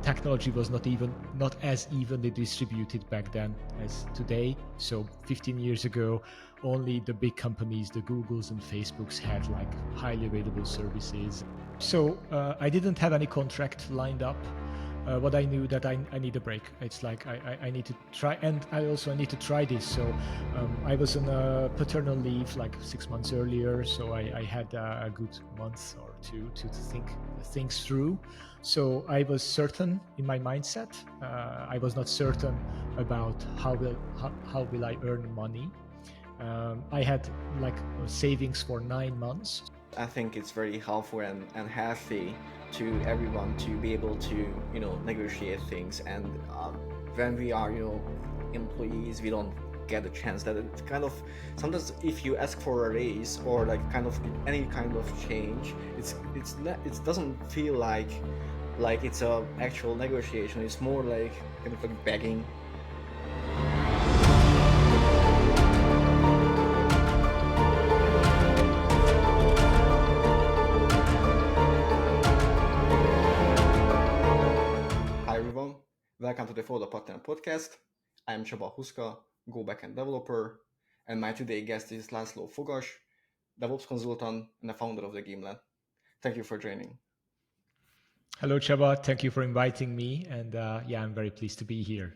technology was not as evenly distributed back then as today. So 15 years ago, only the big companies, the Googles and Facebooks, had like highly available services. So I didn't have any contract lined up. What I knew that I need a break. It's like I need to try, and I also need to try this. So I was on a paternal leave like 6 months earlier, so I had a good month or two to think things through. So I was certain in my mindset. I was not certain about how will I earn money. I had like savings for 9 months. I think it's very helpful and healthy to everyone to be able to negotiate things. And when we are employees, we don't get a chance. That it's kind of sometimes if you ask for a raise or like kind of any kind of change, it doesn't feel like it's a actual negotiation. It's more like kind of like begging. Welcome to the Follow Pattern podcast. I am Csaba Huszka, Go Backend developer, and my today guest is Laszlo Fogas, DevOps consultant and the founder of the Gimlet. Thank you for joining. Hello, Csaba. Thank you for inviting me, and I'm very pleased to be here.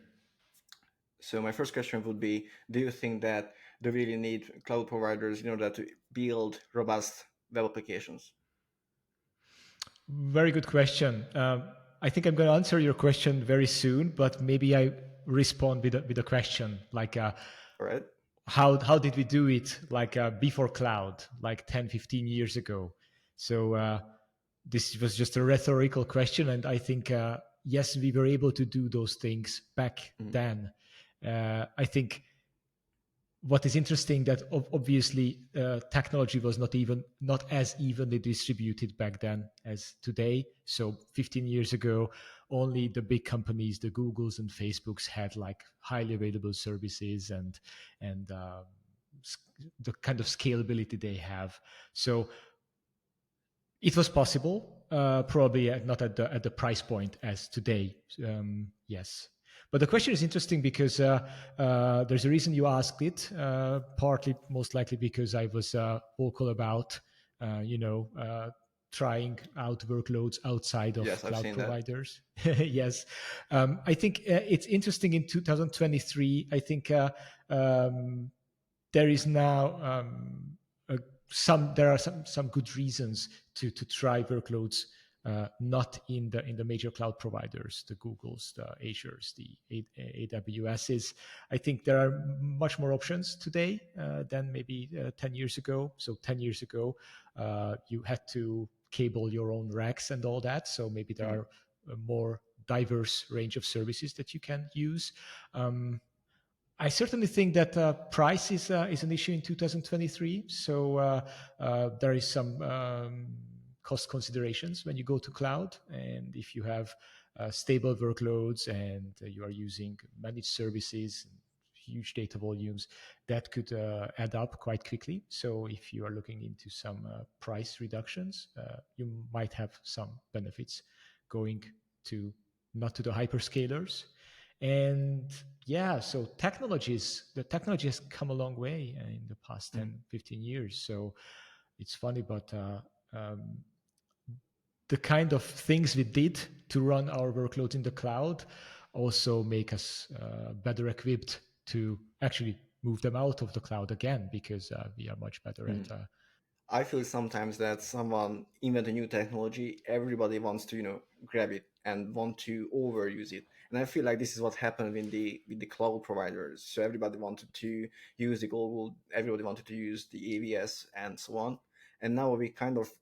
So my first question would be: do you think that they really need cloud providers in order to build robust web applications? Very good question. I think I'm going to answer your question very soon, but maybe I respond with a question like, All right. How did we do it like before cloud, like 10, 15 years ago? So this was just a rhetorical question. And I think, yes, we were able to do those things back then. I think what is interesting that obviously technology was not as evenly distributed back then as today. So 15 years ago, only the big companies, the Googles and Facebooks, had like highly available services and the kind of scalability they have. So it was possible, probably not at the price point as today. Yes. But the question is interesting because there's a reason you asked it, partly most likely because I was vocal about, trying out workloads outside of cloud providers. Yes. I think it's interesting in 2023. I think there is now there are some good reasons to try workloads not in the major cloud providers, the Googles, the Azures, the AWSs. I think there are much more options today than maybe 10 years ago. So 10 years ago, you had to cable your own racks and all that. So maybe there are a more diverse range of services that you can use. I certainly think that price is an issue in 2023. So there is some cost considerations when you go to cloud, and if you have stable workloads and you are using managed services, huge data volumes, that could add up quite quickly. So if you are looking into some price reductions, you might have some benefits going to not to the hyperscalers. And so the technology has come a long way in the past 10, 15 years. So it's funny, but the kind of things we did to run our workloads in the cloud also make us better equipped to actually move them out of the cloud again, because we are much better at. I feel sometimes that someone invent a new technology, everybody wants to grab it and want to overuse it, and I feel like this is what happened with the cloud providers. So everybody wanted to use the Google, everybody wanted to use the AWS and so on, and now we kind of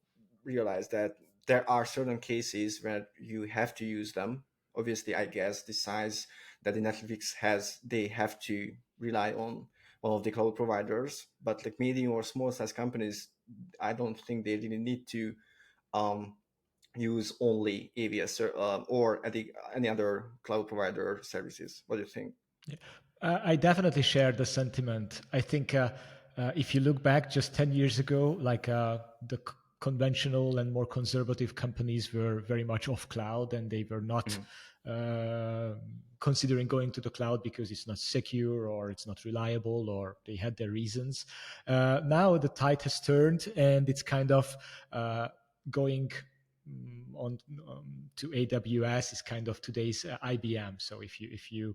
realize that there are certain cases where you have to use them. Obviously, I guess the size that the Netflix has, they have to rely on one of the cloud providers. But like medium or small size companies, I don't think they really need to use only AWS or any other cloud provider services. What do you think? I definitely share the sentiment. I think if you look back just 10 years ago, like the conventional and more conservative companies were very much off cloud, and they were not considering going to the cloud because it's not secure or it's not reliable, or they had their reasons. Now the tide has turned, and it's kind of going on to AWS is kind of today's IBM. So if you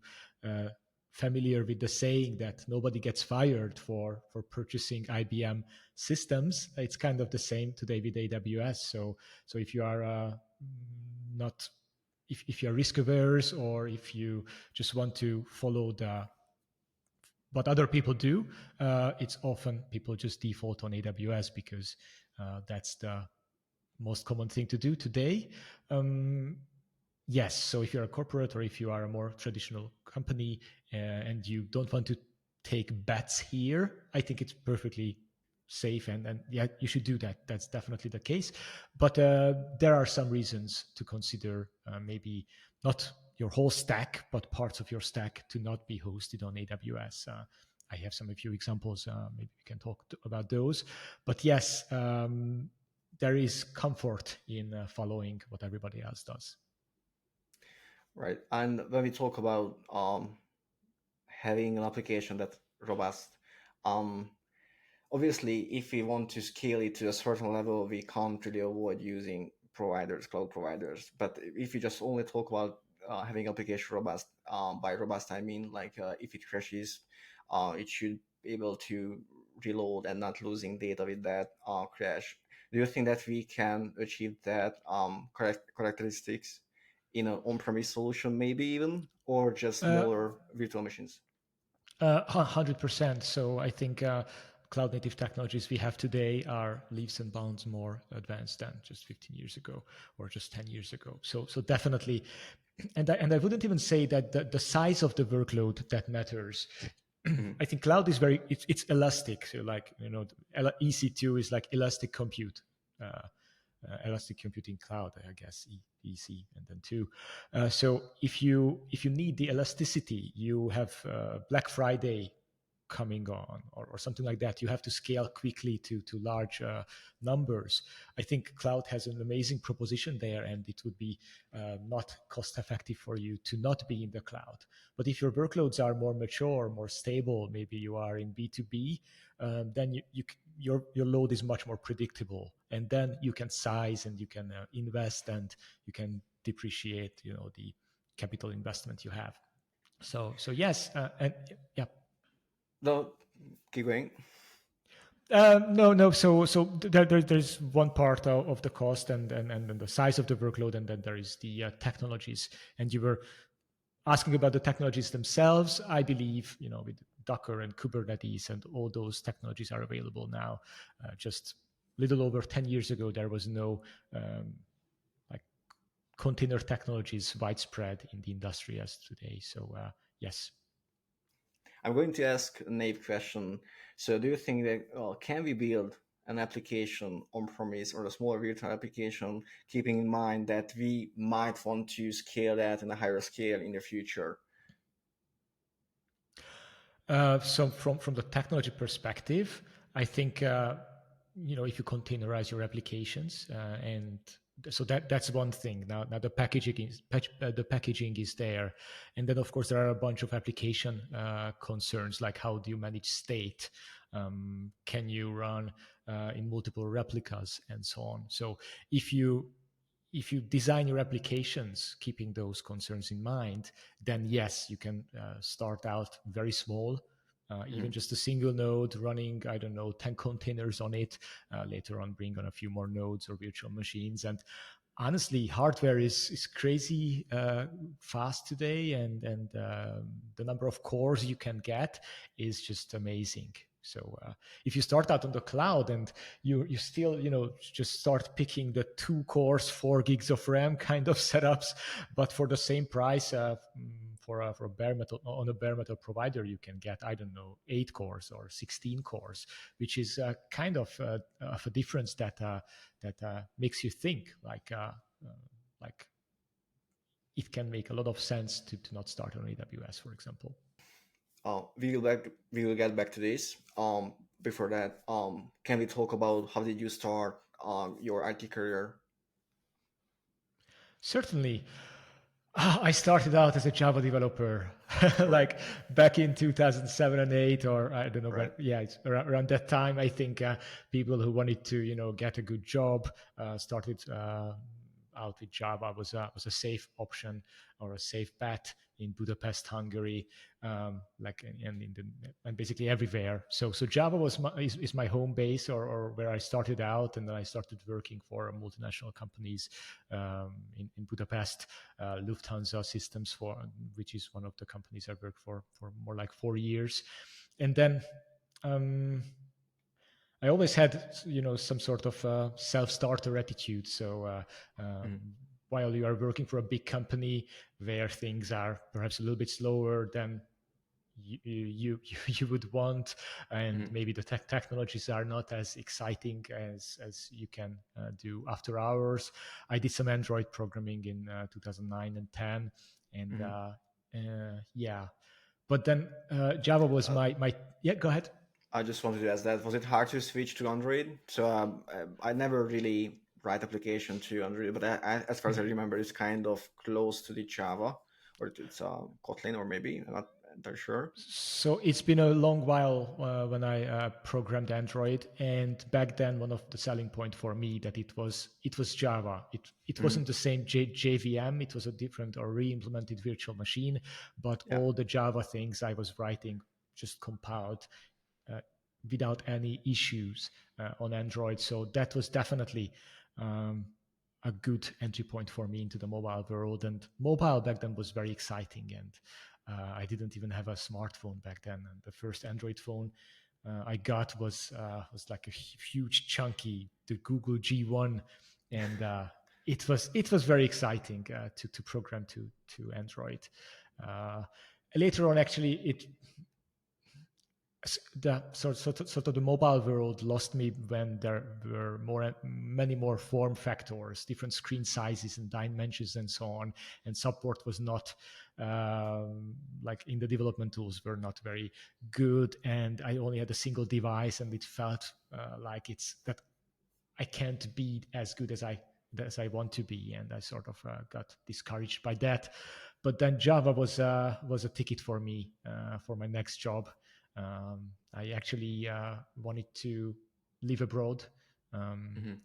familiar with the saying that nobody gets fired for purchasing IBM systems, it's kind of the same today with AWS. So if you are not if you're risk averse, or if you just want to follow the what other people do, it's often people just default on AWS because that's the most common thing to do today. Yes, so if you're a corporate or if you are a more traditional company and you don't want to take bets here, I think it's perfectly safe, and yeah, you should do that. That's definitely the case. But there are some reasons to consider maybe not your whole stack, but parts of your stack to not be hosted on AWS. I have a few examples. Maybe we can talk about those. But yes, there is comfort in following what everybody else does. Right. And when we talk about having an application that's robust, um, obviously, if we want to scale it to a certain level, we can't really avoid using providers, cloud providers. But if you just only talk about having application robust, by robust I mean like if it crashes, it should be able to reload and not losing data with that crash. Do you think that we can achieve that characteristics in an on-premise solution, maybe even, or just Uh, smaller virtual machines? 100%. So I think cloud native technologies we have today are leaps and bounds more advanced than just 15 years ago or just 10 years ago. So definitely, and I wouldn't even say that the size of the workload that matters. Mhm. I think cloud is it's elastic. So like EC2 is like elastic compute. Uh, Elastic Computing Cloud, I guess, EC, and then two. So if you need the elasticity, you have Black Friday coming on, or something like that. You have to scale quickly to large numbers. I think cloud has an amazing proposition there, and it would be not cost effective for you to not be in the cloud. But if your workloads are more mature, more stable, maybe you are in B2B, then your load is much more predictable, and then you can size and you can invest, and you can depreciate the capital investment you have. So yes, and yeah. No, keep going. No. So there's one part of the cost, and the size of the workload, and then there is the technologies. And you were asking about the technologies themselves. I believe with Docker and Kubernetes and all those technologies are available now. Just little over 10 years ago, there was no like container technologies widespread in the industry as today. So yes. I'm going to ask a naive question. So, do you think that can we build an application on premise or a smaller virtual application, keeping in mind that we might want to scale that in a higher scale in the future? So from the technology perspective, I think if you containerize your applications and so that's one thing. Now the packaging is there, and then of course there are a bunch of application concerns, like how do you manage state? Can you run in multiple replicas and so on? So if you design your applications keeping those concerns in mind, then yes, you can start out very small, even Mhm. just a single node running, I don't know, 10 containers on it. Later on, bring on a few more nodes or virtual machines. And honestly, hardware is crazy fast today, and the number of cores you can get is just amazing. So if you start out on the cloud and you still just start picking the 2 cores, 4 gigs of RAM kind of setups, but for the same price, for a bare metal on a bare metal provider, you can get, I don't know, 8 cores or 16 cores, which is kind of a difference that makes you think like it can make a lot of sense to not start on AWS, for example. We will get back to this. Before that, can we talk about how did you start your IT career? Certainly. I started out as a Java developer, Right. like back in 2007 and 8, or I don't know, Right. but yeah, it's around that time. I think people who wanted to, get a good job started out with Java. Was a safe option or a safe bet in Budapest, Hungary, like and basically everywhere. So Java is my home base, or where I started out, and then I started working for multinational companies in Budapest, Lufthansa Systems, which is one of the companies I worked for more like 4 years, and then um, I always had some sort of self-starter attitude. So Mhm. while you are working for a big company where things are perhaps a little bit slower than you would want, and Mhm. maybe the technologies are not as exciting as you can do after hours. I did some Android programming in 2009 and 10, and Mhm. yeah. But then Java was Uh, my yeah. Go ahead. I just wanted to ask that, was it hard to switch to Android? So I never really write application to Android, but as far as I remember, it's kind of close to the Java, or it's Kotlin, or maybe I'm not entirely sure. So it's been a long while when I programmed Android, and back then one of the selling point for me that it was Java. It Hmm. wasn't the same JVM. It was a different or re-implemented virtual machine, but Yeah. all the Java things I was writing just compiled uh, without any issues on Android. So that was definitely um, a good entry point for me into the mobile world. And mobile back then was very exciting. And I didn't even have a smartphone back then. And the first Android phone I got was like a huge, chunky, the Google G1, and it was very exciting to program to Android. Uh, Later on, actually, the sort of the mobile world lost me when there were many more form factors, different screen sizes and dimensions and so on, and support was not like in the development tools were not very good, and I only had a single device, and it felt like it's that I can't be as good as I want to be, and I sort of got discouraged by that. But then Java was a ticket for me for my next job. I actually wanted to live abroad. Hmm.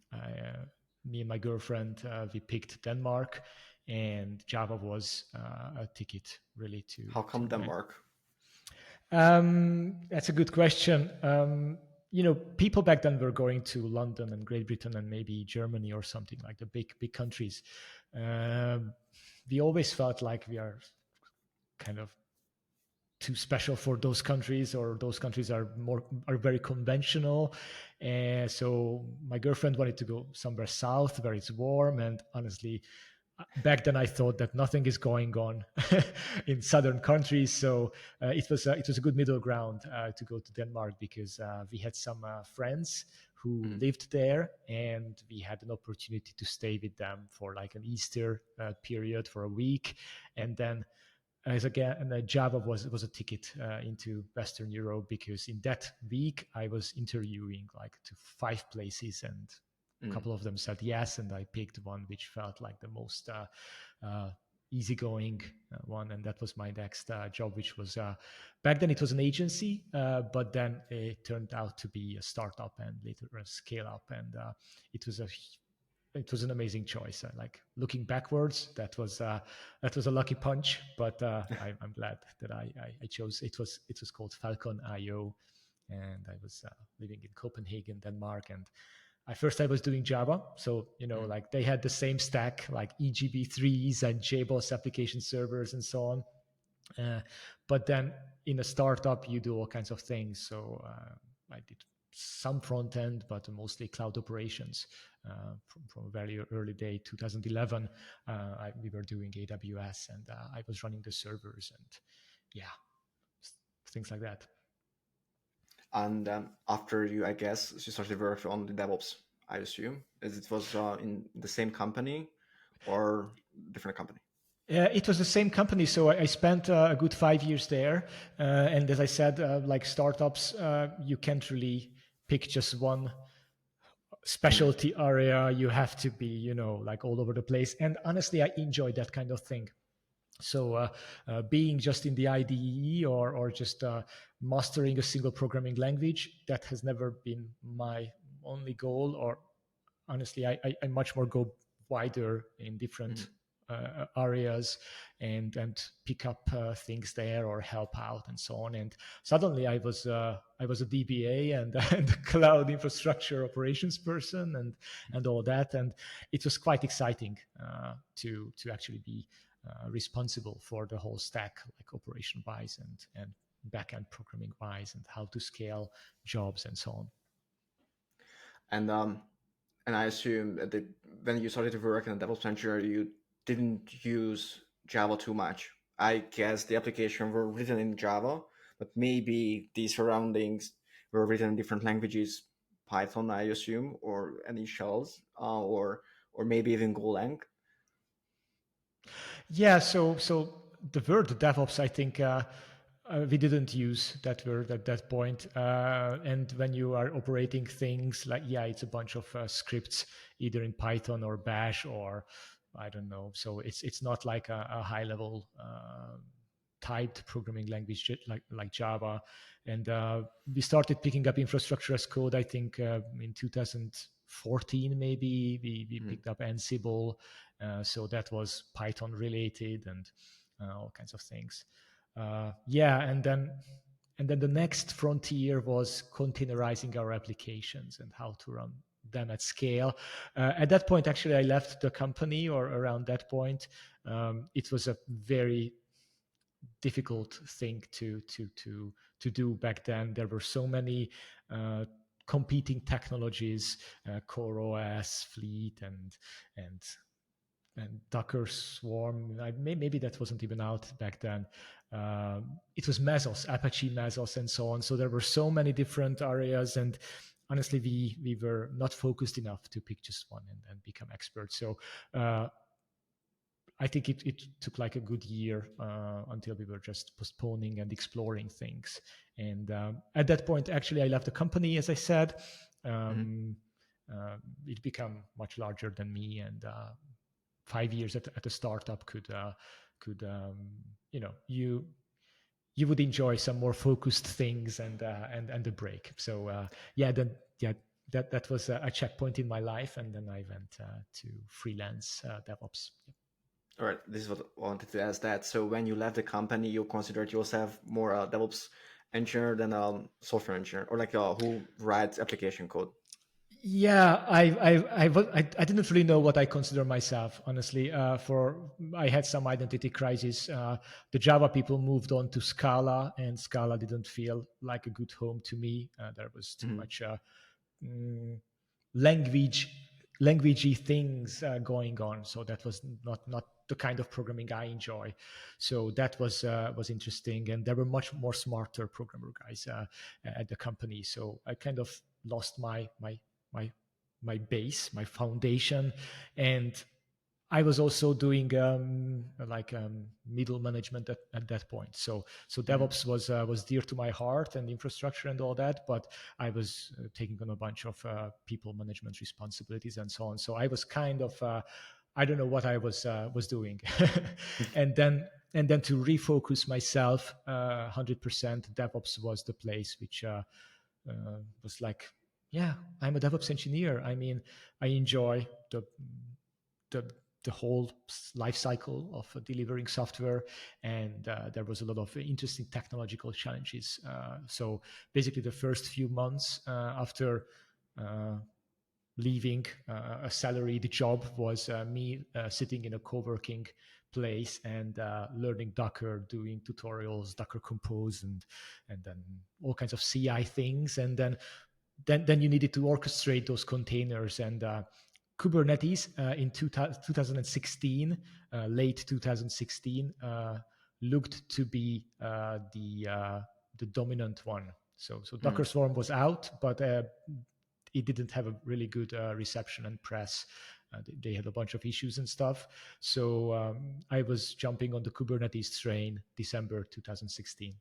Me and my girlfriend we picked Denmark, and Java was a ticket really How to come Denmark? that's a good question. People back then were going to London and Great Britain and maybe Germany or something like the big countries. Um, we always felt like we are kind of too special for those countries, or those countries are very conventional. And so my girlfriend wanted to go somewhere south where it's warm, and honestly, back then I thought that nothing is going on in southern countries. So it was a good middle ground to go to Denmark, because we had some friends who Hmm. lived there, and we had an opportunity to stay with them for like an Easter period for a week, and then as again, and Java was a ticket into Western Europe, because in that week I was interviewing like to 5 places, and a Hmm. couple of them said yes, and I picked one which felt like the most uh, easygoing one, and that was my next job, which was back then it was an agency, but then it turned out to be a startup and later a scale up, and it was a it was an amazing choice. Like looking backwards, that was a lucky punch, but I'm glad that I chose. It was called Falcon IO, and I was living in Copenhagen, Denmark, and at first I was doing Java, so Hmm. like they had the same stack, like EGB3s and JBoss application servers and so on. Uh, but then in a startup, you do all kinds of things. So I did some front end, but mostly cloud operations from a very early day, 2011. We were doing AWS, and I was running the servers, and yeah, things like that. And after you, I guess, you started work on the DevOps, I assume, as it was in the same company or different company. It was the same company, so I spent a good 5 years there. And as I said, like startups, you can't really pick just one Hmm. specialty area. You have to be like all over the place, and honestly I enjoy that kind of thing. So being just in the IDE or just mastering a single programming language, that has never been my only goal. Or honestly, I much more go wider in different Mhm. areas and pick up things there or help out and so on. And suddenly I was a DBA and, and a cloud infrastructure operations person and all that. And it was quite exciting to actually be responsible for the whole stack, like operation wise and backend programming wise, and how to scale jobs and so on. And and I assume that when you started to work in a DevOps engineer, you didn't use Java too much. I guess the application were written in Java, but maybe the surroundings were written in different languages, Python, I assume, or any shells, or maybe even Golang. Yeah, so the word DevOps, I think we didn't use that word at that point. And when you are operating things like, yeah, it's a bunch of scripts either in Python or Bash or I don't know. So it's not like a high level typed programming language like Java. And we started picking up infrastructure as code, I think, in 2014 maybe. We Mhm. picked up Ansible, so that was Python related and all kinds of things. Yeah, and then the next frontier was containerizing our applications and how to run them at scale. At that point, actually, I left the company, or around that point. It was a very difficult thing to do back then. There were so many competing technologies, Core OS, Fleet, and and Docker Swarm. Maybe that wasn't even out back then. It was Mesos, Apache Mesos, and so on. So there were so many different areas, and honestly, we were not focused enough to pick just one and become experts. So uh, I think it took like a good year until we were just postponing and exploring things. And at that point, actually, I left the company, as I said. Mhm. Um, it became much larger than me, and 5 years at a startup could you know you would enjoy some more focused things and a break. So yeah, then yeah, that was a checkpoint in my life, and then I went to freelance DevOps. All right, this is what I wanted to ask that. So when you left the company, you considered yourself more a DevOps engineer than a software engineer, or like who writes application code. Yeah, I didn't really know what I consider myself, honestly. For I had some identity crisis. The Java people moved on to Scala, and Scala didn't feel like a good home to me. There was too Mhm. much mm, language languagey things going on, so that was not the kind of programming I enjoy. So that was interesting, and there were much more smarter programmer guys at the company. So I kind of lost my my base, my foundation, and I was also doing like middle management at that point. So Mhm. DevOps was dear to my heart, and infrastructure and all that. But I was taking on a bunch of people management responsibilities and so on. So I was kind of I don't know what I was doing, and then to refocus myself 100%, DevOps was the place which was like, yeah, I'm a DevOps engineer. I mean, I enjoy the the whole life cycle of delivering software, and there was a lot of interesting technological challenges. So basically, the first few months after uh, leaving a salaried job was me sitting in a co-working place and learning Docker, doing tutorials, Docker Compose, and then all kinds of CI things, and then you needed to orchestrate those containers. And Kubernetes in 2016, late 2016, looked to be the dominant one. So Docker Mhm. Swarm was out, but it didn't have a really good reception and press. They had a bunch of issues and stuff. So I was jumping on the Kubernetes train December 2016.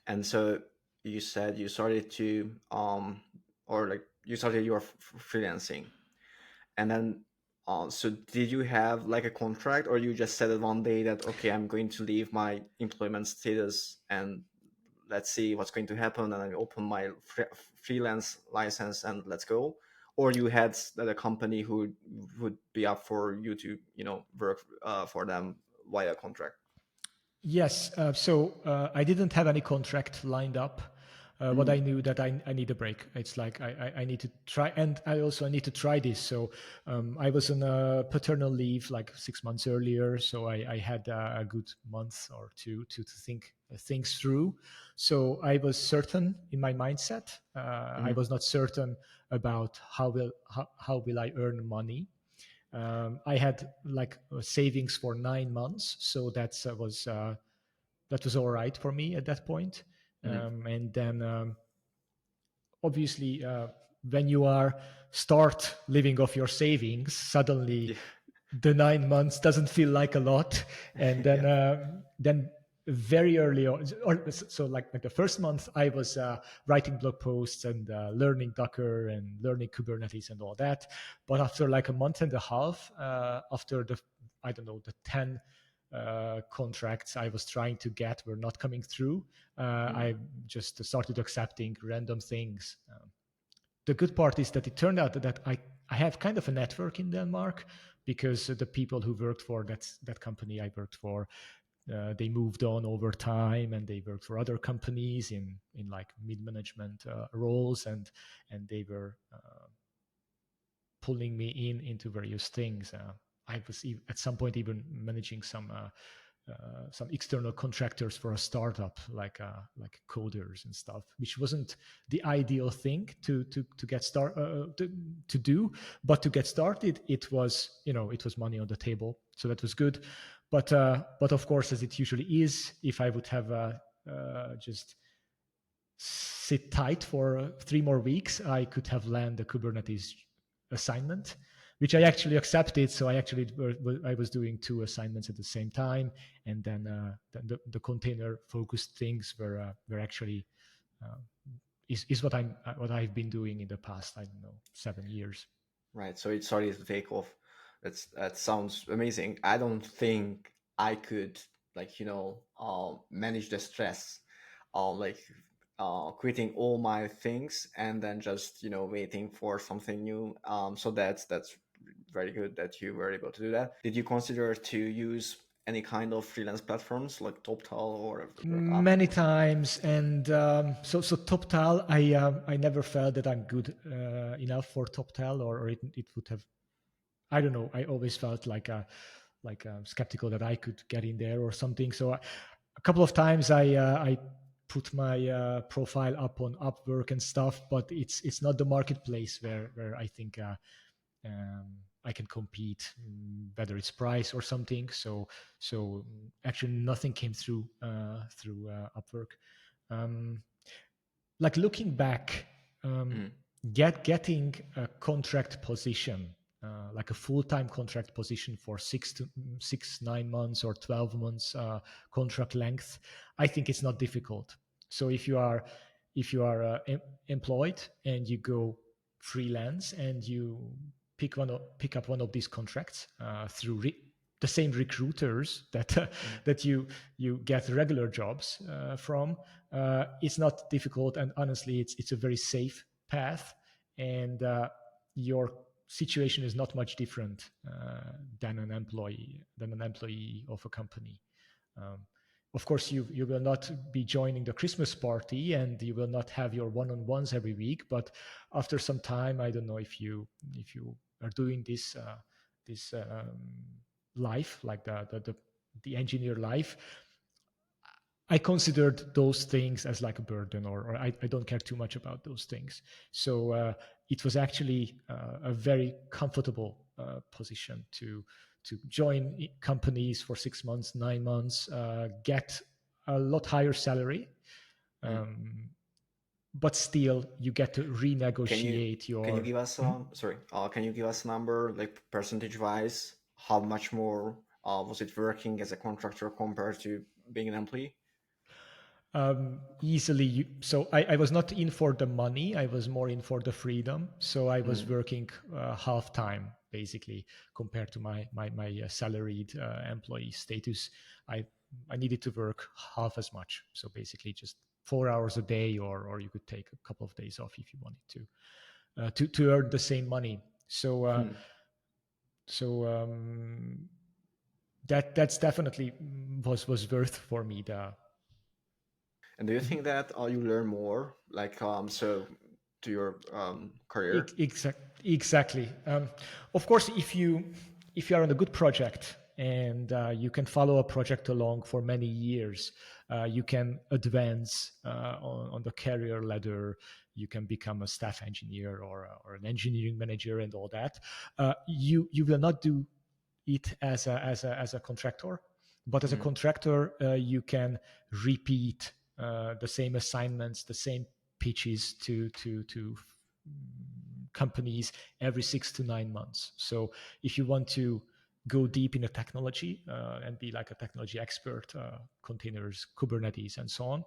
And so you said you started to or like you started your freelancing, and then So did you have like a contract, or you just said it one day that okay, I'm going to leave my employment status and let's see what's going to happen, and I open my freelance license and let's go? Or you had a company who would be up for you to work for them via contract? Yes. So I didn't have any contract lined up. But I Mm. knew that I need a break. It's like I need to try, and I need to try this. So I was on a paternal leave like 6 months earlier, so I had a good month or two to think things through. So I was certain in my mindset. I Hmm. was not certain about how will I earn money. I had like savings for 9 months, so that was all right for me at that point. Hmm. And then obviously, when you are start living off your savings, suddenly Yeah. the 9 months doesn't feel like a lot, and Yeah. then very early on, or so like the first month I was writing blog posts and learning Docker and learning Kubernetes and all that. But after like a month and a half, after the, I don't know, the 10 contracts I was trying to get were not coming through, Mm. I just started accepting random things. The good part is that it turned out that I have kind of a network in Denmark, because the people who worked for that company I worked for, they moved on over time and they worked for other companies in like mid management roles, and they were pulling me into various things. I was at some point even managing some external contractors for a startup, like coders and stuff, which wasn't the ideal thing to get to do, but to get started, it was, it was money on the table, so that was good. But of course, as it usually is, if I would have just sit tight for 3 more weeks, I could have landed a Kubernetes assignment, which I actually accepted. So I was doing two assignments at the same time, and then the container focused things were actually uh, is what I've been doing in the past, I don't know, 7 years. Right. So it started to take off. That sounds amazing. I don't think I could like manage the stress, like quitting all my things and then just waiting for something new. So that's very good that you were able to do that. Did you consider to use any kind of freelance platforms like TopTal or Workup? Many times, and so TopTal, I never felt that I'm good enough for TopTal, or it would have, I don't know. I always felt like skeptical that I could get in there or something. So a couple of times I put my profile up on Upwork and stuff, but it's not the marketplace where I think I can compete, whether it's price or something. So actually nothing came through Upwork. Um, like looking back, um, Mm. getting a contract position, like a full-time contract position for 6, 9 months or 12 months contract length, I think it's not difficult. So if you are employed and you go freelance and you pick up one of these contracts through the same recruiters that Mm. that you get regular jobs from, it's not difficult, and honestly, it's a very safe path, and your situation is not much different than an employee of a company. Um, of course, you will not be joining the Christmas party, and you will not have your one-on-ones every week. But after some time, I don't know if you are doing this life, like the engineer life. I considered those things as like a burden, or I don't care too much about those things. So it was actually a very comfortable position to join companies for 6 months, 9 months, get a lot higher salary, Mm. um, but still you get to Can you renegotiate can you your. give us Mhm. sorry? Can you give us a number like percentage wise? How much more was it working as a contractor compared to being an employee? Easily. So I was not in for the money. I was more in for the freedom. So I was Mm. working half time basically compared to my salaried employee status. I I needed to work half as much. So basically just 4 hours a day, or you could take a couple of days off if you wanted to earn the same money. So Hmm. that's definitely was worth for me the. And do you think that you learn more, like so, to your career? Exactly. Of course, if you are on a good project and you can follow a project along for many years, you can advance on the career ladder. You can become a staff engineer or an engineering manager and all that. You will not do it as a contractor, but as a Hmm. contractor, you can repeat the same assignments, the same pitches to companies every 6 to 9 months. So if you want to go deep in a technology and be like a technology expert, containers, Kubernetes, and so on,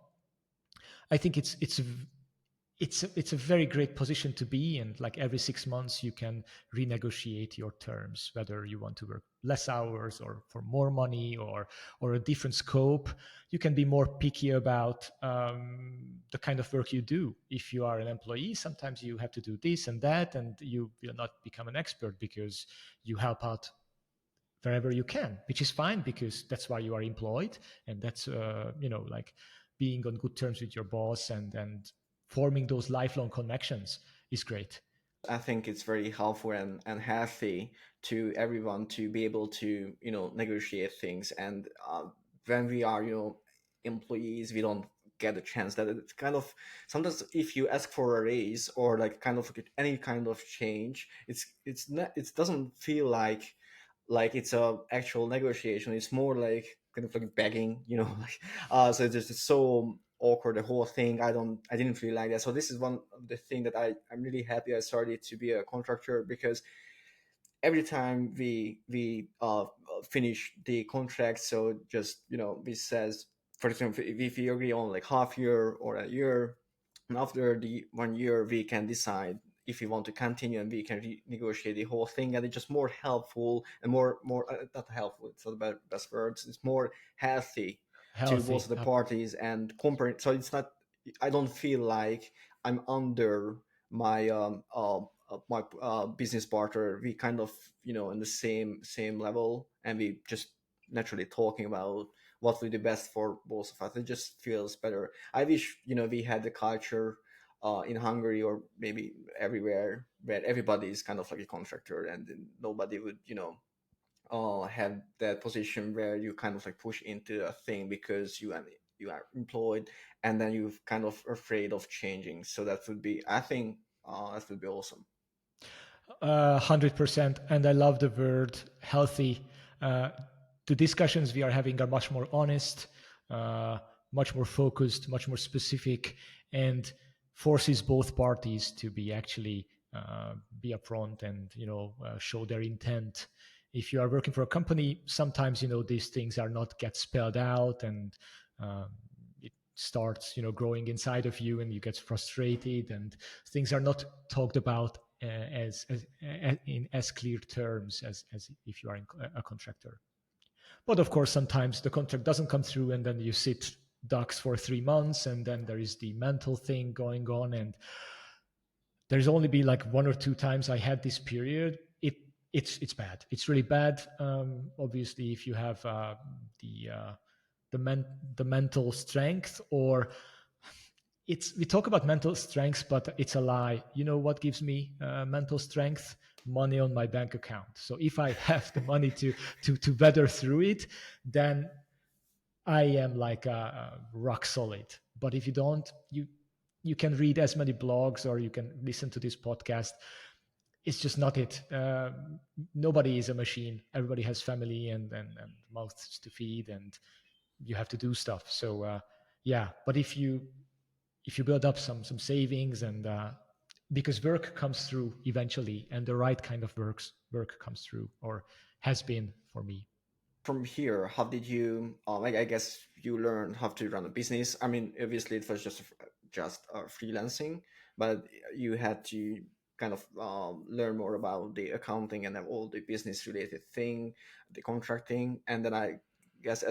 I think it's a very great position to be in. Like every 6 months, you can renegotiate your terms, whether you want to work less hours or for more money or a different scope. You can be more picky about the kind of work you do. If you are an employee, sometimes you have to do this and that, and you will not become an expert because you help out wherever you can, which is fine because that's why you are employed, and that's like being on good terms with your boss and forming those lifelong connections is great. I think it's very helpful and healthy to everyone to be able to negotiate things. And when we are employees, we don't get a chance. That it's kind of sometimes if you ask for a raise or like kind of like any kind of change, it's not, it doesn't feel like it's a actual negotiation. It's more like kind of like begging, like so it's so awkward, the whole thing. I didn't really like that. So this is one of the thing that I'm really happy I started to be a contractor, because every time we finish the contract, so just we says, for example, if we agree on like half year or a year, and after the 1 year we can decide if we want to continue, and we can renegotiate the whole thing. And it's just more helpful and more not helpful, it's not the best words, it's more healthy to both Healthy. of the parties. And compare, so it's not, I don't feel like I'm under my my business partner. We kind of in the same level, and we just naturally talking about what will be best for both of us. It just feels better. I wish we had the culture in Hungary, or maybe everywhere, where everybody is kind of like a contractor, and then nobody would have that position where you kind of like push into a thing because you are employed, and then you're kind of afraid of changing. So that would be, I think, that would be awesome. 100%. And I love the word healthy. uh, the discussions we are having are much more honest, uh, much more focused, much more specific, and forces both parties to be actually be upfront and show their intent. If you are working for a company, sometimes these things are not get spelled out, and um, it starts growing inside of you, and you get frustrated, and things are not talked about in as clear terms as if you are a contractor. But of course, sometimes the contract doesn't come through, and then you sit ducks for 3 months, and then there is the mental thing going on. And there's only been like one or two times I had this period. It's bad. It's really bad. Obviously, if you have the uh, the men the mental strength, or we talk about mental strength, but it's a lie. You know what gives me mental strength? Money on my bank account. So if I have the money to weather through it, then I am like rock solid. But if you don't, you can read as many blogs or you can listen to this podcast. It's just not it. Nobody is a machine. Everybody has family and mouths to feed, and you have to do stuff. So yeah, but if you build up some savings, and because work comes through eventually, and the right kind of work comes through, or has been for me. From here, how did you like, I guess you learn how to run a business? I mean, obviously it was just freelancing, but you had to kind of learn more about the accounting and all the business related thing, the contracting, and then I guess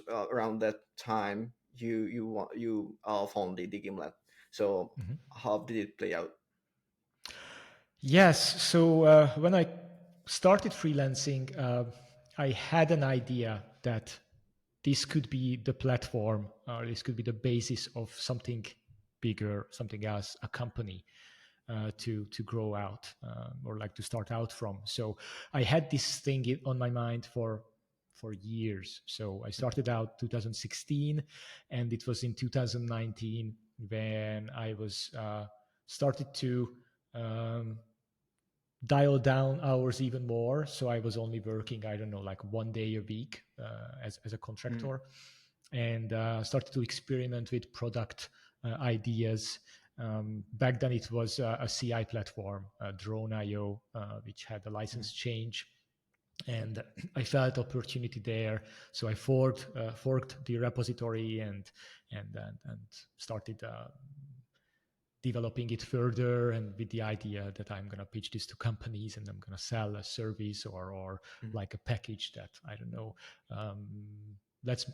around that time you founded the Gimlet. So Mhm. how did it play out? Yes. So when I started freelancing, I had an idea that this could be the platform, or this could be the basis of something bigger, something else, a company to grow out or like to start out from. So I had this thing on my mind for years. So I started out 2016, and it was in 2019 when I was started to um, dial down hours even more. So I was only working, I don't know, like 1 day a week as a Mm. contractor, and started to experiment with product ideas. Back then it was a CI platform, Drone.io, which had a Mm. license change. And I felt opportunity there, so I forked the repository and started developing it further, and with the idea that I'm going to pitch this to companies and I'm going to sell a service or Mm. like a package that I don't know. Um, let's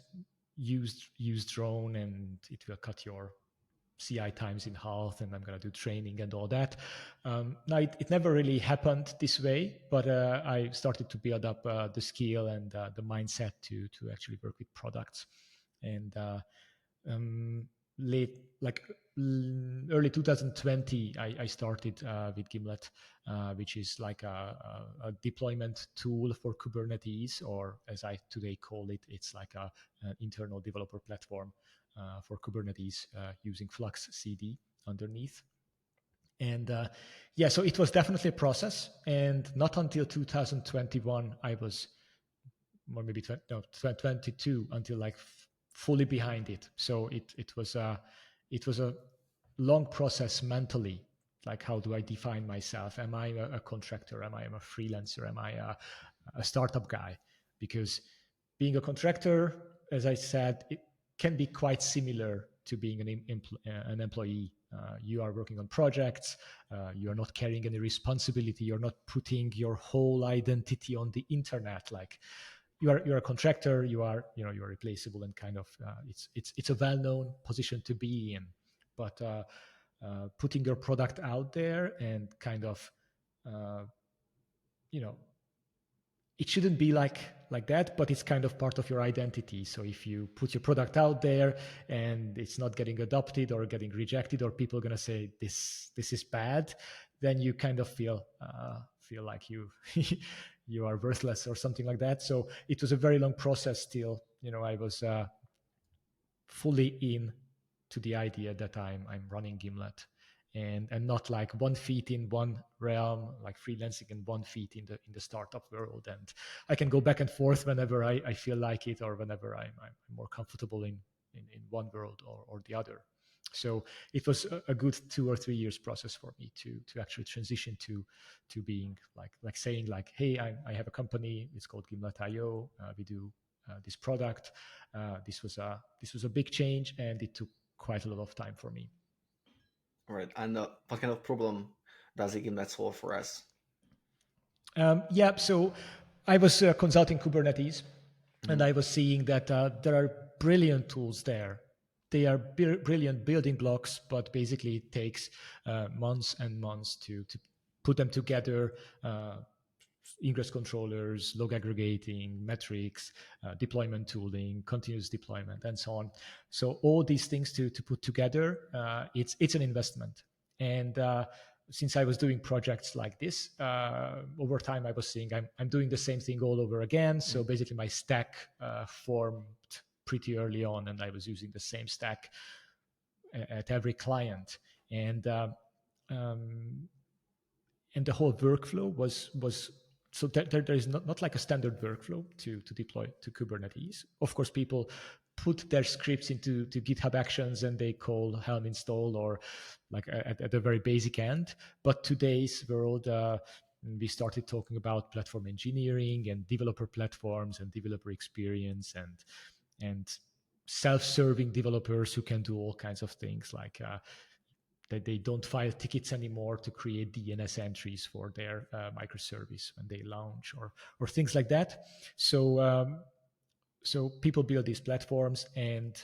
use drone and it will cut your CI times in half, and I'm going to do training and all that. Now it never really happened this way, but I started to build up the skill and the mindset to actually work with products. And um, late like early 2020 I started with Gimlet, which is like a deployment tool for Kubernetes, or as I today call it, it's like an internal developer platform for Kubernetes using Flux CD underneath. And yeah, so it was definitely a process, and not until 2021 I was, or maybe 22, until like fully behind it. So it was a long process mentally. Like, how do I define myself? Am I a contractor? Am I a freelancer? Am I a startup guy? Because being a contractor, as I said, it can be quite similar to being an employee. You are working on projects. You are not carrying any responsibility. You're not putting your whole identity on the internet. Like, you're a contractor. You're replaceable, and kind of it's a well-known position to be in. But putting your product out there and kind of uh, you know it shouldn't be like that, but it's kind of part of your identity. So if you put your product out there and it's not getting adopted or getting rejected, or people are going to say this is bad, then you kind of feel like you you are worthless or something like that. So it was a very long process. Still, I was fully in to the idea that I'm running Gimlet, and not like 1 feet in one realm, like freelancing, and 1 feet in the startup world. And I can go back and forth whenever I feel like it, or whenever I'm more comfortable in one world or the other. So it was a good 2 or 3 years process for me to actually transition to being like saying like, hey, I have a company. It's called Gimlet.io. We do this product. This was a big change, and it took quite a lot of time for me. All right. And what kind of problem does the Gimlet solve for us? Yeah, so I was consulting Kubernetes, and Mm. I was seeing that there are brilliant tools there. They are brilliant building blocks, but basically it takes months and months to put them together. Ingress controllers, log aggregating, metrics, deployment tooling, continuous deployment, and so on. So all these things to put together, it's an investment. And since I was doing projects like this, over time I was seeing I'm doing the same thing all over again. So Mm. basically my stack formed pretty early on, and I was using the same stack at every client. And um, and the whole workflow was so there is not like a standard workflow to deploy to Kubernetes. Of course, people put their scripts into GitHub Actions, and they call Helm install, or like at the very basic end. But today's world, we started talking about platform engineering and developer platforms and developer experience, and self-serving developers who can do all kinds of things like that they don't file tickets anymore to create DNS entries for their microservice when they launch or things like that. So people build these platforms, and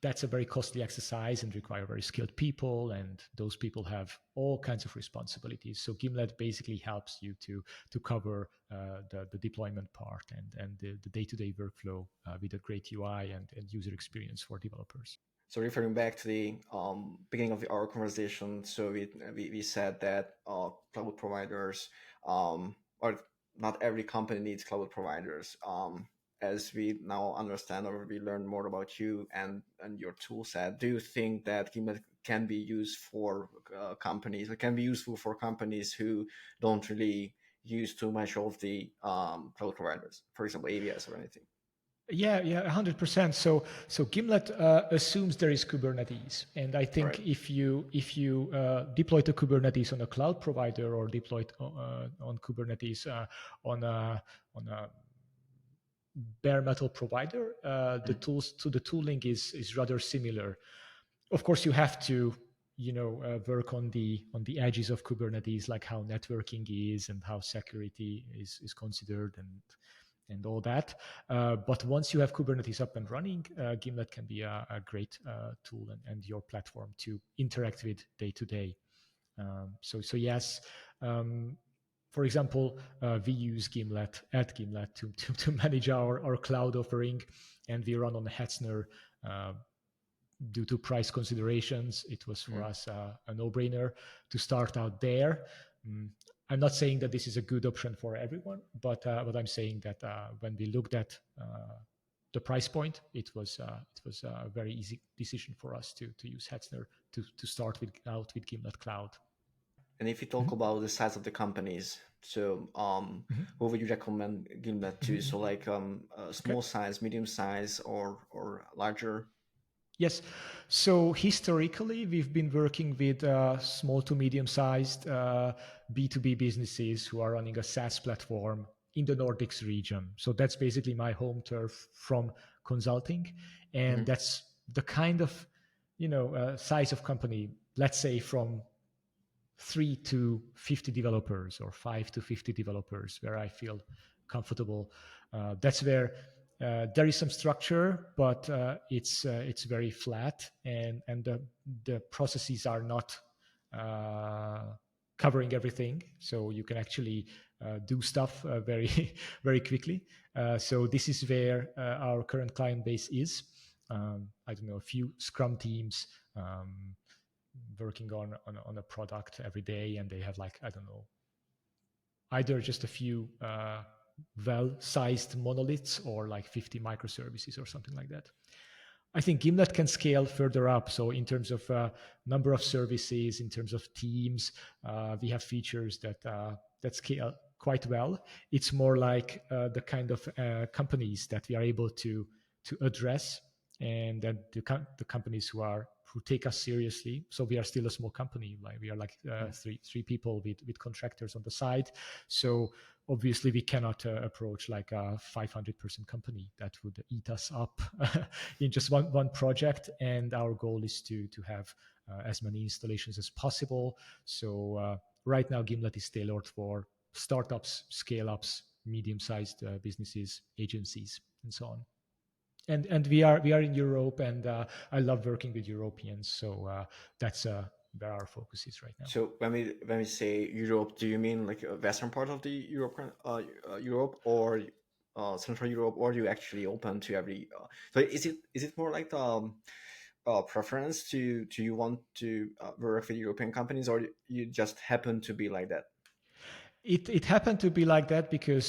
that's a very costly exercise and require very skilled people, and those people have all kinds of responsibilities. So Gimlet basically helps you to cover the deployment part and the day-to-day workflow with a great UI and user experience for developers. So referring back to the beginning of our conversation, so we said that cloud providers, or not every company needs cloud providers. As we now understand or we learn more about you and your tool set, do you think that Gimlet can be used for companies, or can be useful for companies who don't really use too much of the cloud providers, for example, AWS or anything? Yeah, 100%. So Gimlet assumes there is Kubernetes, and I All think right. if you deploy to Kubernetes on a cloud provider or deploy it on Kubernetes on a bare metal provider, the tooling is rather similar. Of course, you have to work on the edges of Kubernetes, like how networking is and how security is considered and all that. But once you have Kubernetes up and running, Gimlet can be a great tool and your platform to interact with day to day. So yes, for example, we use Gimlet to manage our cloud offering, and we run on Hetzner. Due to price considerations, it was for us a no-brainer to start out there. I'm not saying that this is a good option for everyone, but I'm saying that when we looked at the price point, it was a very easy decision for us to use Hetzner to start out with Gimlet Cloud. And if you talk about the size of the companies, so who would you recommend Gimlet to? So like Okay. small size, medium size, or larger? Yes. So historically, we've been working with small to medium-sized B2B businesses who are running a SaaS platform in the Nordics region. So that's basically my home turf from consulting, and that's the kind of size of company. Let's say from 3 to 50 developers or 5 to 50 developers, where I feel comfortable. That's where there is some structure, but it's very flat, and the processes are not covering everything, so you can actually do stuff very very quickly. So this is where our current client base is. I don't know, a few Scrum teams. Working on a product every day, and they have, like, I don't know, either just a few well-sized monoliths or like 50 microservices or something like that. I think Gimlet can scale further up. So in terms of number of services, in terms of teams, we have features that scale quite well. It's more like the kind of companies that we are able to address, and that the companies who take us seriously. So we are still a small company. Like, we are like three people with contractors on the side. So obviously we cannot approach like a 500-person company. That would eat us up in just one project. And our goal is to have as many installations as possible. So right now Gimlet is tailored for startups, scale-ups, medium-sized businesses, agencies, and so on. And we are in Europe, and I love working with Europeans. So that's where our focus is right now. So when we say Europe, do you mean like a western part of the Europe, or Central Europe, or are you actually open to every? So is it more like the preference to you want to work with European companies, or you just happen to be like that? It happened to be like that because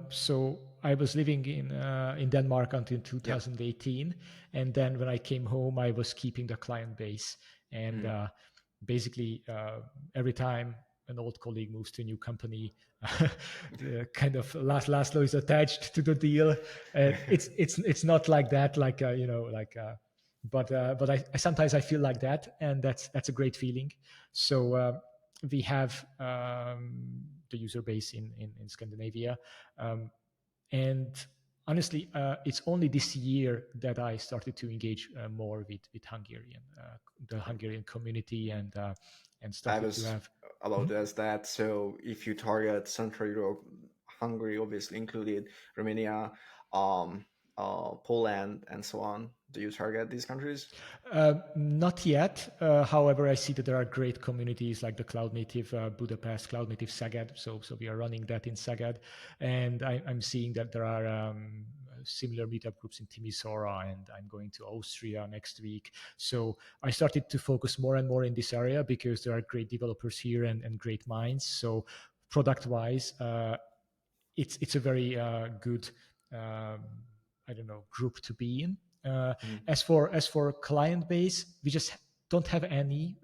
so I was living in Denmark until Yeah. 2018, and then when I came home, I was keeping the client base, and basically every time an old colleague moves to a new company, the kind of Laszlo is attached to the deal. It's not like that, like but I sometimes I feel like that, and that's a great feeling. So we have the user base in Scandinavia, and honestly, it's only this year that I started to engage more with Hungarian, the Hungarian community, and I started to was have. about Mhm. to ask that. So if you target Central Europe, Hungary obviously included, Romania, um, Poland, and so on, do you target these countries? Not yet. However, I see that there are great communities like the Cloud Native Budapest, Cloud Native Szeged. So we are running that in Szeged, and I'm seeing that there are similar meetup groups in Timisoara, and I'm going to Austria next week. So I started to focus more and more in this area because there are great developers here and great minds. So product-wise, it's a very good I don't know group to be in. Mhm. As for client base, we just don't have any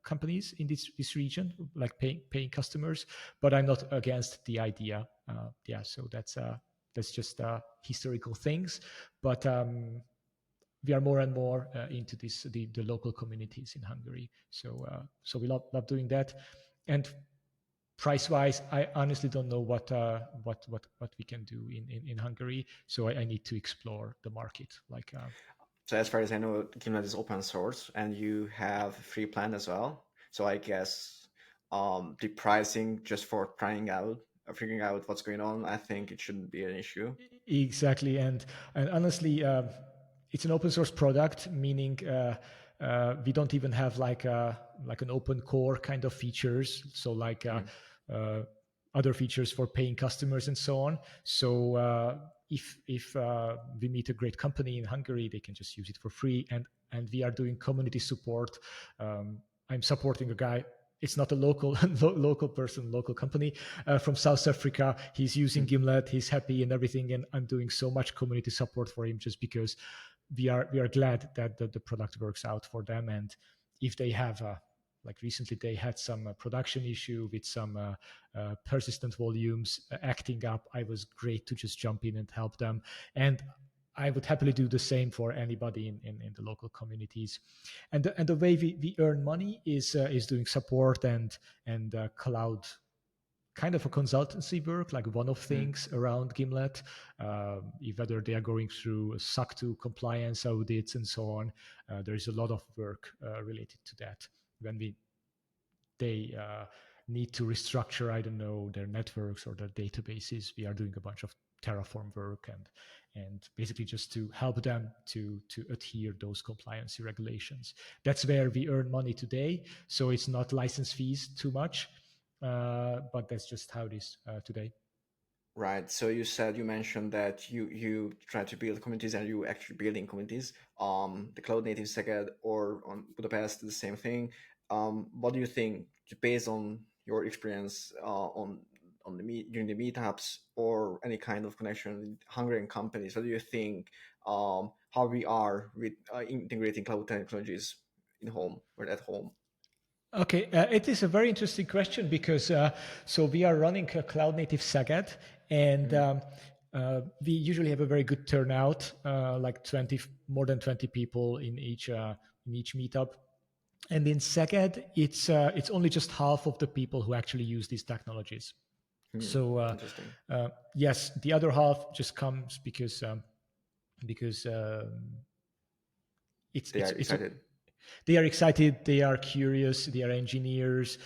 companies in this region like paying customers. But I'm not against the idea. Yeah, so that's just historical things. But we are more and more into the local communities in Hungary. So we love doing that. And price wise, I honestly don't know what we can do in Hungary. So I need to explore the market. Like So as far as I know, Gimlet is open source, and you have free plan as well. So I guess the pricing just for trying out, figuring out what's going on, I think it shouldn't be an issue. exactly, and honestly, it's an open source product, meaning we don't even have like an open core kind of features. So like Mhm. uh, other features for paying customers and so on. So if we meet a great company in Hungary, they can just use it for free, and we are doing community support. I'm supporting a guy. It's not a local local person, local company from South Africa. He's using Mhm. Gimlet. He's happy and everything, and I'm doing so much community support for him just because we are glad that the product works out for them. And if they have like recently they had some production issue with some persistent volumes acting up, I was great to just jump in and help them. And I would happily do the same for anybody in the local communities. And the way we earn money is doing support and cloud kind of a consultancy work, like one of Mhm. things around Gimlet, whether they are going through SOC 2 compliance audits and so on. There is a lot of work related to that. When they need to restructure, I don't know, their networks or their databases, we are doing a bunch of Terraform work and basically just to help them to adhere those compliance regulations. That's where we earn money today. So it's not license fees too much, but that's just how it is today. Right. So you mentioned that you try to build communities, and you actually building communities. The Cloud Native Second or on Budapest, the same thing. What do you think, based on your experience on the meet during the meetups or any kind of connection with Hungarian companies? What do you think? How we are with integrating cloud technologies in home or at home? Okay, it is a very interesting question because so we are running a cloud native Sagad, and Mhm. we usually have a very good turnout, like 20, more than 20 people in each meetup. And in Sagad, it's only just half of the people who actually use these technologies. Hmm. So Interesting. yes, the other half just comes because it's They are it's a excited. they are excited, they are curious, they are engineers,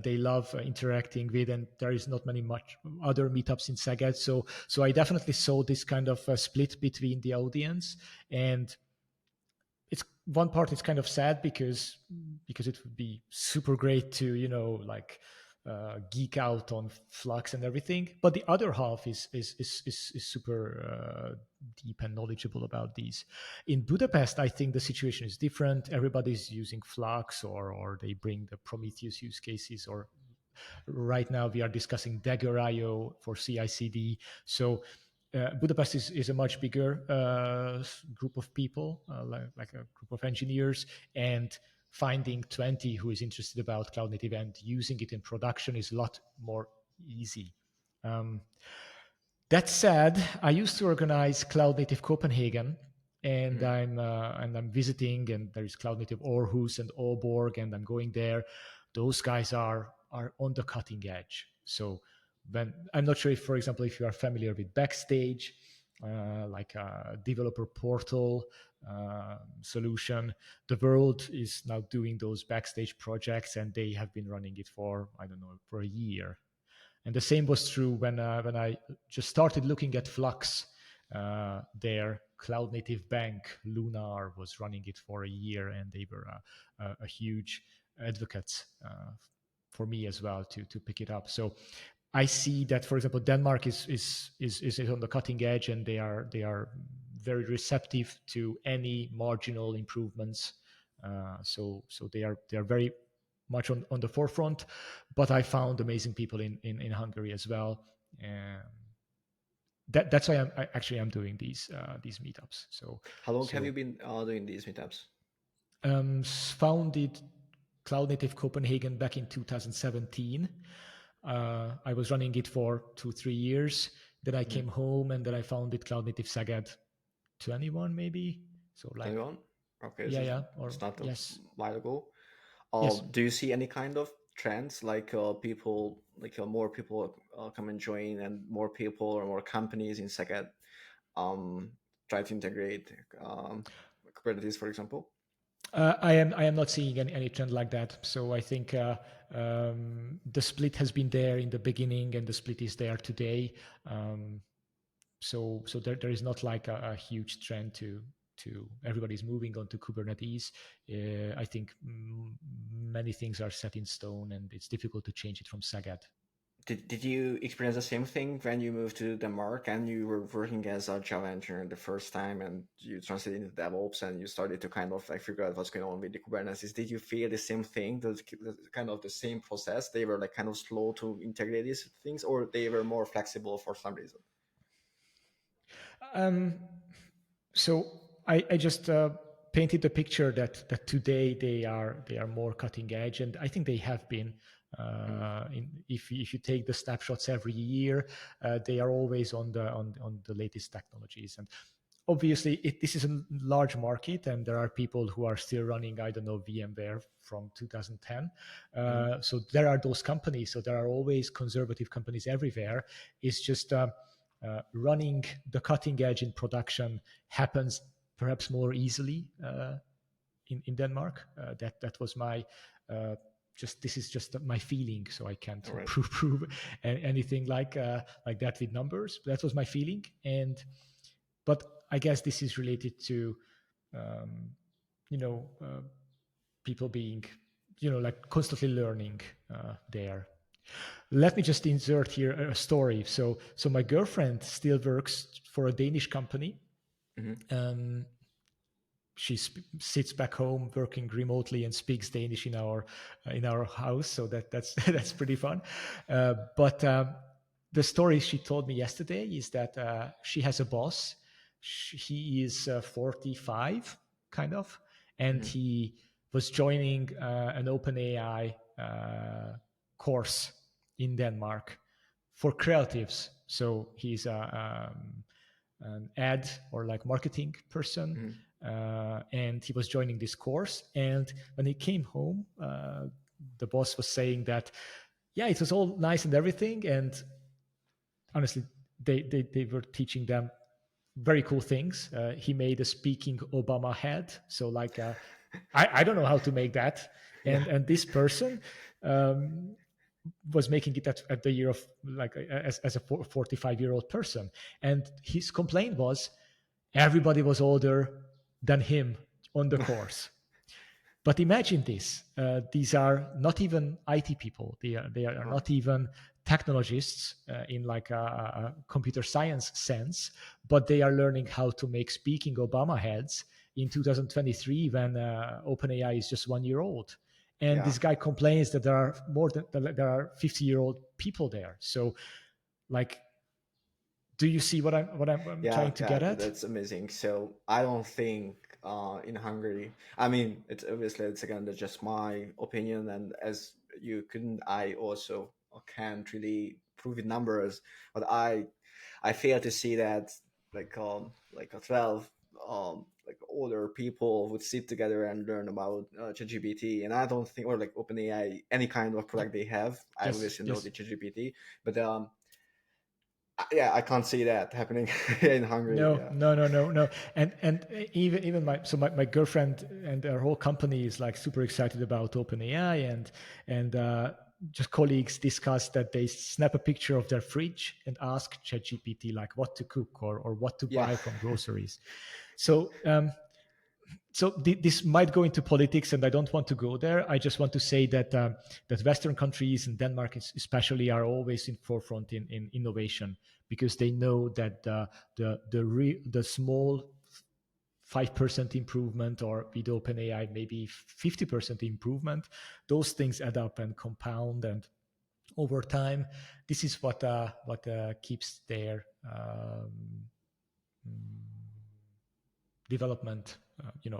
they love interacting with, and there is not many much other meetups in Szeged. So I definitely saw this kind of split between the audience. And it's one part is kind of sad because it would be super great to like geek out on Flux and everything, but the other half is super deep and knowledgeable about these. In Budapest, I think the situation is different. Everybody's using Flux, or they bring the Prometheus use cases, or right now we are discussing Dagger.io for CI/CD. So Budapest is a much bigger group of people, like a group of engineers, and finding 20 who is interested about cloud native and using it in production is a lot more easy. Um, that said, I used to organize Cloud Native Copenhagen, and Mhm. I'm visiting, and there is Cloud Native Aarhus and Aalborg, and I'm going there. Those guys are on the cutting edge. So when I'm not sure if, for example, if you are familiar with Backstage, like a developer portal solution. The world is now doing those backstage projects, and they have been running it for, I don't know, for a year. And the same was true when I just started looking at Flux. Their cloud native bank Lunar was running it for a year, and they were a huge advocate for me as well to pick it up. So I see that, for example, Denmark is on the cutting edge, and they are very receptive to any marginal improvements. So they are very much on the forefront. But I found amazing people in Hungary as well. Um, that's why I'm doing these meetups. So How long have you so been doing these meetups? founded Cloud Native Copenhagen back in 2017. I was running it for 2-3 years. Then I Mm-hmm. came home, and then I founded Cloud Native Szeged 21 maybe. So like 21? Okay, so yeah, it's or not a yes, while ago. yes. Do you see any kind of trends like people, like more people come and join, and more people or more companies in Second um, try to integrate Kubernetes, for example? I am not seeing any trend like that. So I think the split has been there in the beginning, and the split is there today. So there is not like a huge trend to everybody's moving on to Kubernetes. I think many things are set in stone, and it's difficult to change it from Sagat. Did you experience the same thing when you moved to Denmark and you were working as a Java engineer the first time, and you translated into DevOps and you started to kind of like figure out what's going on with the Kubernetes? Did you feel the same thing, the kind of the same process? They were like kind of slow to integrate these things, or they were more flexible for some reason? Um, so I just painted the picture that today they are more cutting edge, and I think they have been. Mm. If you take the snapshots every year, they are always on the latest technologies. And obviously, this is a large market, and there are people who are still running, I don't know, VMware from 2010. Mm. So there are those companies. So there are always conservative companies everywhere. It's just running the cutting edge in production happens perhaps more easily in Denmark. That was my just this is just my feeling, so I can't All right. prove anything like that with numbers. That was my feeling, but I guess this is related to um, you know people being like constantly learning there. Let me just insert here a story. So my girlfriend still works for a Danish company. Mm-hmm. Um, she sits back home working remotely and speaks Danish in our house. So that's that's pretty fun. But the story she told me yesterday is that she has a boss. He is 45, kind of, and Mm-hmm. he was joining an OpenAI course in Denmark for creatives. So he's an ad or like marketing person, Mm-hmm. and he was joining this course. And when he came home, the boss was saying that, yeah, it was all nice and everything, and honestly, they were teaching them very cool things. He made a speaking Obama head, so like I don't know how to make that, Yeah. and this person um, was making it at the year of like as a 45-year-old person, and his complaint was everybody was older than him on the course. But imagine this: these are not even IT people. They are Uh-huh. not even technologists in like a computer science sense, but they are learning how to make speaking Obama heads in 2023 when OpenAI is just 1 year old. And Yeah. this guy complains that there are more than there are 50-year-old people there. So, like, do you see what I'm Yeah, trying to yeah, get at? that's amazing. So I don't think in Hungary, I mean, it's obviously it's again that's just my opinion, and as you couldn't, I also can't really prove in numbers, but I fail to see that like a 12 like older people would sit together and learn about ChatGPT, and I don't think, or like OpenAI, any kind of Yeah. product they have. I Yes. obviously know Yes. the ChatGPT, but Yeah, I can't see that happening in Hungary. No, Yeah. no, no, no, no. And even my girlfriend and her whole company is like super excited about OpenAI, and just colleagues discuss that they snap a picture of their fridge and ask ChatGPT like what to cook or what to Yeah. buy from groceries. So this might go into politics, and I don't want to go there. I just want to say that that Western countries and Denmark especially are always in forefront in innovation, because they know that the small 5% improvement, or with OpenAI maybe 50% improvement, those things add up and compound, and over time, this is what keeps their development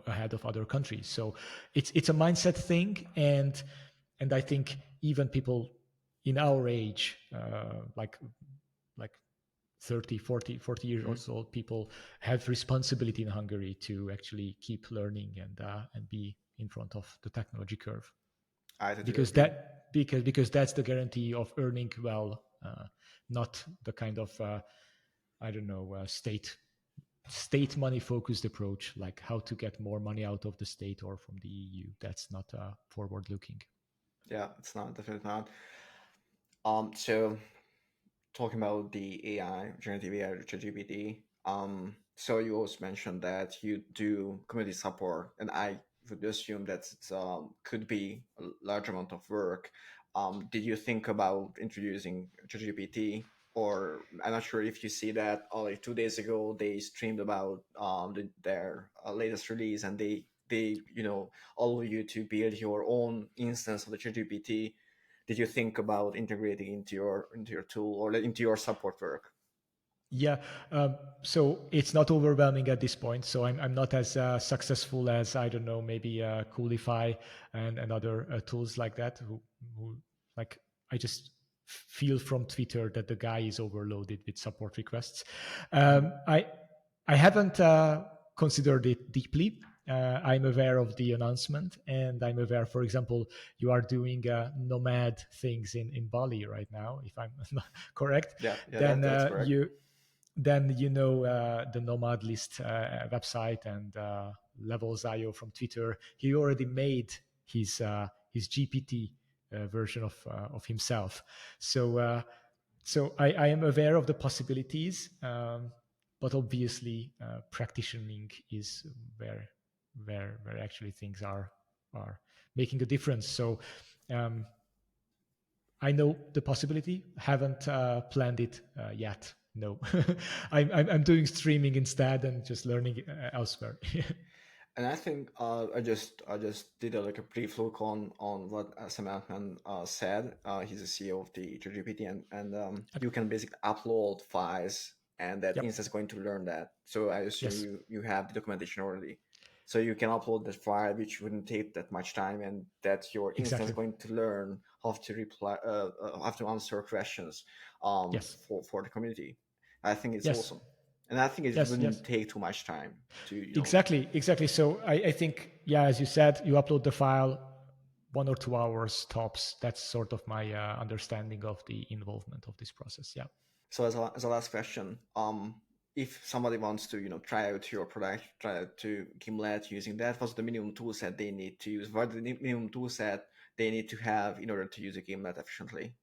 ahead of other countries. So it's a mindset thing, and I think even people in our age, like 30, 40 Mhm. years old people, have responsibility in Hungary to actually keep learning and be in front of the technology curve, I totally because agree. that's the guarantee of earning well, not the kind of I don't know, state money focused approach, like how to get more money out of the state or from the EU. That's not forward looking. Yeah, it's not, definitely not. So talking about the AI, generative AI, ChatGPT. So you also mentioned that you do community support, and I would assume that it could be a large amount of work. Did you think about introducing ChatGPT? Or I'm not sure if you see that. Like 2 days ago, they streamed about their latest release, and they allow you to build your own instance of the ChatGPT. Did you think about integrating into your tool or into your support work? Yeah, so it's not overwhelming at this point. So I'm not as successful as, I don't know, maybe Coolify and other tools like that. Who like I just feel from Twitter that the guy is overloaded with support requests. Mhm. I haven't considered it deeply. I'm aware of the announcement, and I'm aware, for example, you are doing nomad things in Bali right now, if I'm not correct. Yeah, yeah, Then that's correct. the Nomad List website and Levels.io from Twitter. He already made his GPT version of himself. So I am aware of the possibilities, but obviously practicing is where actually things are making a difference. So um, I know the possibility, haven't planned it yet. No, I'm doing streaming instead and just learning elsewhere. And I think I just did like a brief look on what Sam Altman said. He's the CEO of the ChatGPT, and Yep. you can basically upload files, and that Yep. instance is going to learn that. So I assume Yes. you have the documentation already. So you can upload that file, which wouldn't take that much time, and that your instance is Exactly. going to learn how to reply, how to answer questions, Yes. for the community. I think it's Yes. awesome, and I think it Yes. wouldn't Yes. take too much time to Exactly. Exactly. So I think, yeah, as you said, you upload the file, 1 or 2 hours tops. That's sort of my understanding of the involvement of this process. Yeah. So as a last question, if somebody wants to try out your product, try out to Gimlet using that, what's the minimum tool set they need to use? What the minimum tool set they need to have in order to use a Gimlet efficiently?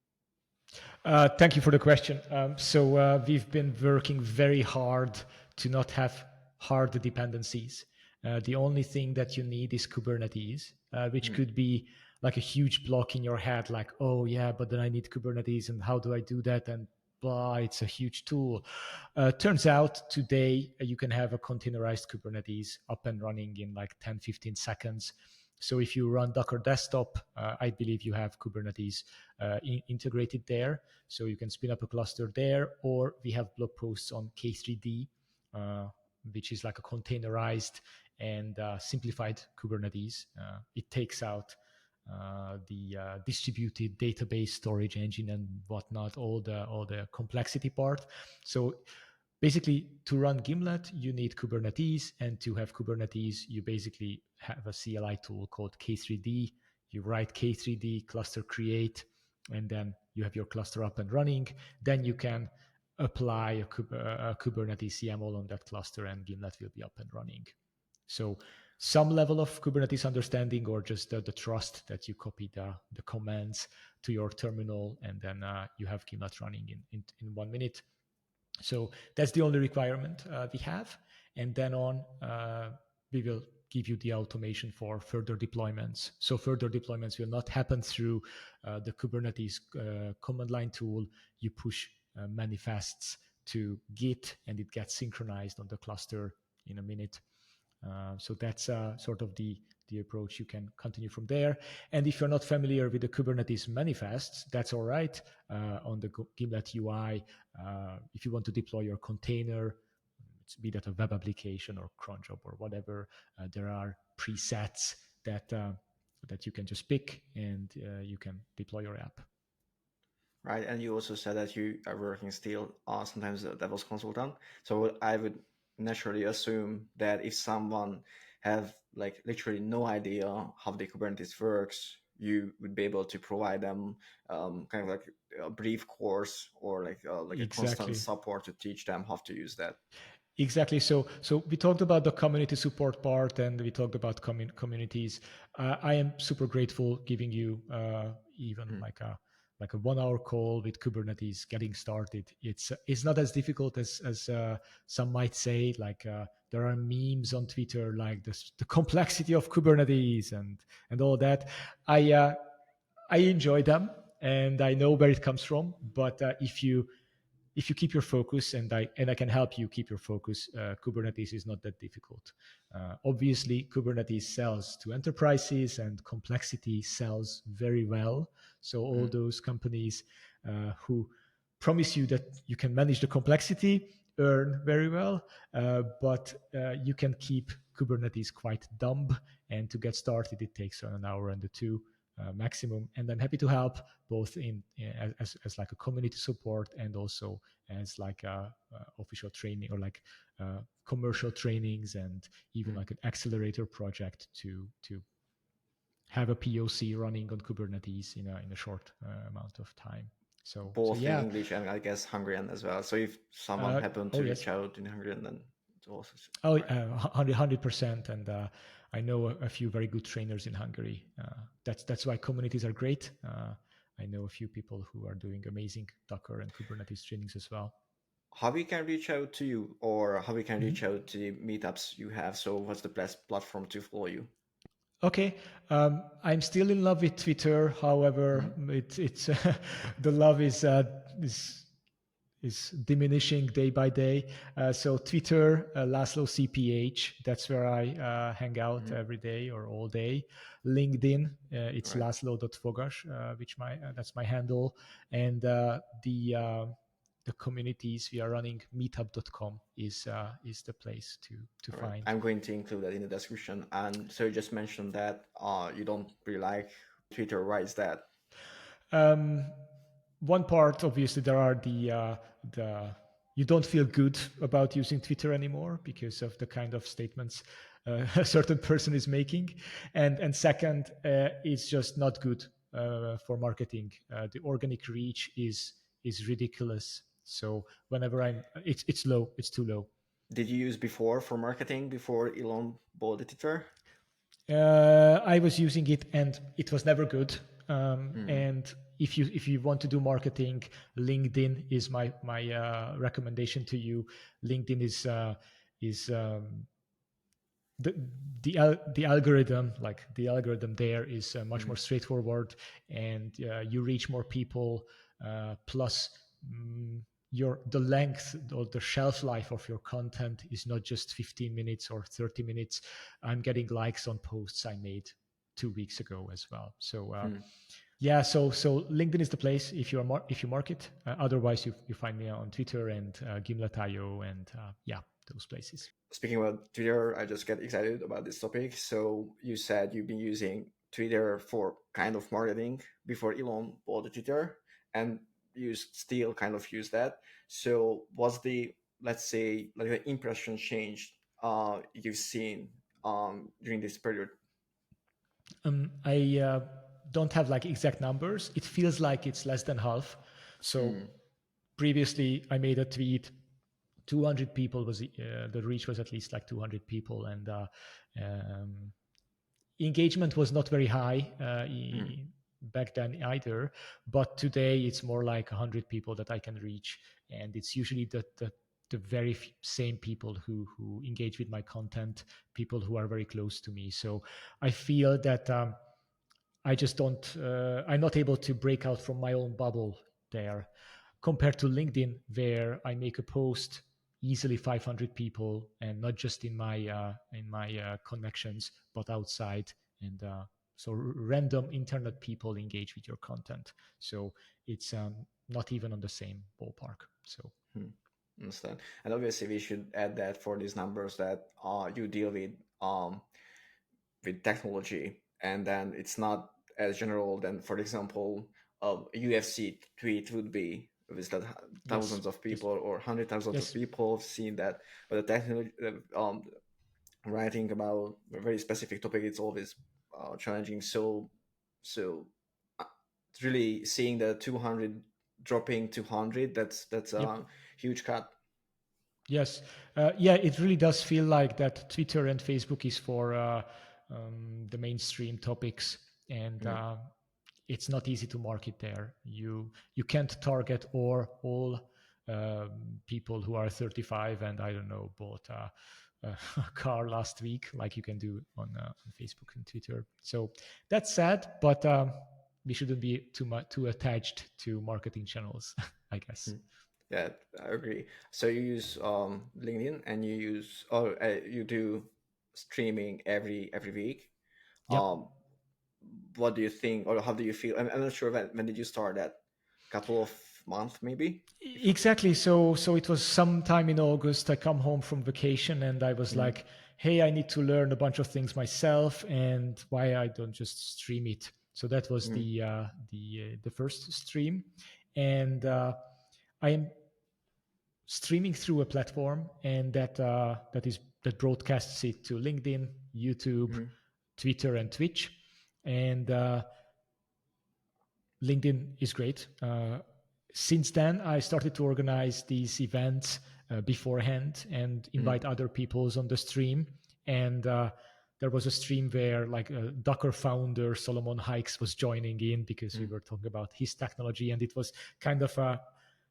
Thank you for the question. So we've been working very hard to not have hard dependencies. The only thing that you need is Kubernetes, which Mhm. could be like a huge block in your head, like, oh yeah, but then I need Kubernetes, and how do I do that? And blah, it's a huge tool. Turns out today you can have a containerized Kubernetes up and running in like 10, 15 seconds. So if you run Docker desktop, I believe you have Kubernetes integrated there. So you can spin up a cluster there, or we have blog posts on K3D, uh, which is like a containerized and simplified Kubernetes. It takes out the distributed database storage engine and whatnot, all the complexity part. So basically, to run Gimlet, you need Kubernetes, and to have Kubernetes, you basically have a CLI tool called K3D. You write K3D cluster create, and then you have your cluster up and running. Then you can apply a Kubernetes YAML on that cluster, and Gimlet will be up and running. So some level of Kubernetes understanding, or just the trust that you copy the commands to your terminal, and then you have Gimlet running in 1 minute. So that's the only requirement we have. And then on, we will give you the automation for further deployments. So further deployments will not happen through the Kubernetes command line tool. You push manifests to Git, and it gets synchronized on the cluster in a minute. So that's sort of the approach. You can continue from there. And if you're not familiar with the Kubernetes manifests, that's all right. On the Gimlet UI, if you want to deploy your container, be that a web application or cron job or whatever, there are presets that you can just pick, and you can deploy your app. Right, and you also said that you are working still sometimes a DevOps consultant. So I would naturally assume that if someone have like literally no idea how the Kubernetes works, you would be able to provide them kind of like a brief course or like a constant Exactly. support to teach them how to use that. Exactly. So we talked about the community support part, and we talked about communities. I am super grateful giving you even like a 1 hour call with Kubernetes getting started. It's not as difficult as some might say. Like there are memes on Twitter like this, the complexity of Kubernetes and all that. I enjoy them, and I know where it comes from. But if you keep your focus, and I can help you keep your focus, Kubernetes is not that difficult. Obviously, Kubernetes sells to enterprises, and complexity sells very well. So all those companies who promise you that you can manage the complexity earn very well, but you can keep Kubernetes quite dumb. And to get started, it takes an hour and two maximum. And I'm happy to help both as like a community support, and also as like a official training, or like commercial trainings, and even like an accelerator project to have a POC running on Kubernetes in a short amount of time. So Both in yeah. English and I guess Hungarian as well. So if someone happened Oh to yes. reach out in Hungarian, then it's also Oh, right. 100%. And I know a few very good trainers in Hungary. That's why communities are great. I know a few people who are doing amazing Docker and Kubernetes trainings as well. How we can reach out to you, or how we can Mhm. reach out to the meetups you have? So what's the best platform to follow you? Okay, I'm still in love with Twitter. However, it's the love is diminishing day by day. So Twitter, Laszlo CPH, that's where I hang out every day or all day. LinkedIn, it's Right. Laszlo.Fogas, which that's my handle. And the communities we are running, meetup.com is the place to All right. find. I'm going to include that in the description. And so you just mentioned that you don't really like Twitter. Why is that? One part, obviously, there are the you don't feel good about using Twitter anymore because of the kind of statements a certain person is making, and second, it's just not good for marketing. The organic reach is ridiculous. So whenever it's low, it's too low. Did you use before for marketing before Elon bought the Twitter? I was using it, and it was never good. Mm, And if you want to do marketing, LinkedIn is my recommendation to you. LinkedIn is the the algorithm, like the algorithm there is much more straightforward, and you reach more people. Plus, the length or the shelf life of your content is not just 15 minutes or 30 minutes. I'm getting likes on posts I made 2 weeks ago as well. So yeah, so LinkedIn is the place if you are if you market. Otherwise, you find me on Twitter and Gimlet.io, and yeah, those places. Speaking about Twitter, I just get excited about this topic. So you said you've been using Twitter for kind of marketing before Elon bought the Twitter, and you still kind of use that. So what's the, let's say, like the impression change you've seen during this period? I don't have like exact numbers. It feels like it's less than half. So Hmm. previously I made a tweet, 200 people was the reach was at least like 200 people, and engagement was not very high back then either, but today it's more like 100 people that I can reach, and it's usually the very same people who engage with my content, people who are very close to me. So I feel that I just don't, I'm not able to break out from my own bubble there, compared to LinkedIn, where I make a post, easily 500 people, and not just in my connections, but outside, and so random internet people engage with your content. So it's not even on the same ballpark. So. Understand. And obviously, we should add that for these numbers that you deal with technology, and then it's not as general than, for example, a UFC tweet would be with that Yes. thousands of Yes. people or hundred thousands of Yes. people have seen that. But the technology, writing about a very specific topic, it's always challenging. So uh, really seeing the 200 dropping to 100, that's Yep. a huge cut. Yes. Yeah, it really does feel like that Twitter and Facebook is for the mainstream topics, and it's not easy to market there. You can't target or all people who are 35 and I don't know bought a car last week like you can do on Facebook and Twitter. So that's sad, but we shouldn't be too attached to marketing channels, I guess. Yeah, I agree. So you use LinkedIn, and you do streaming every week. Yep. Um, what do you think, or how do you feel? I'm not sure when did you start that? Couple of months maybe. Before. Exactly. So it was sometime in August. I come home from vacation and I was Mhm. like, hey, I need to learn a bunch of things myself, and why I don't just stream it. So that was Mhm. the first stream, and I am streaming through a platform, and that broadcasts it to LinkedIn, YouTube, Mhm. Twitter, and Twitch, and LinkedIn is great. Since then, I started to organize these events beforehand and Mhm. invite other peoples on the stream. And there was a stream where like Docker founder Solomon Hykes was joining in because we Mhm. were talking about his technology, and it was kind of a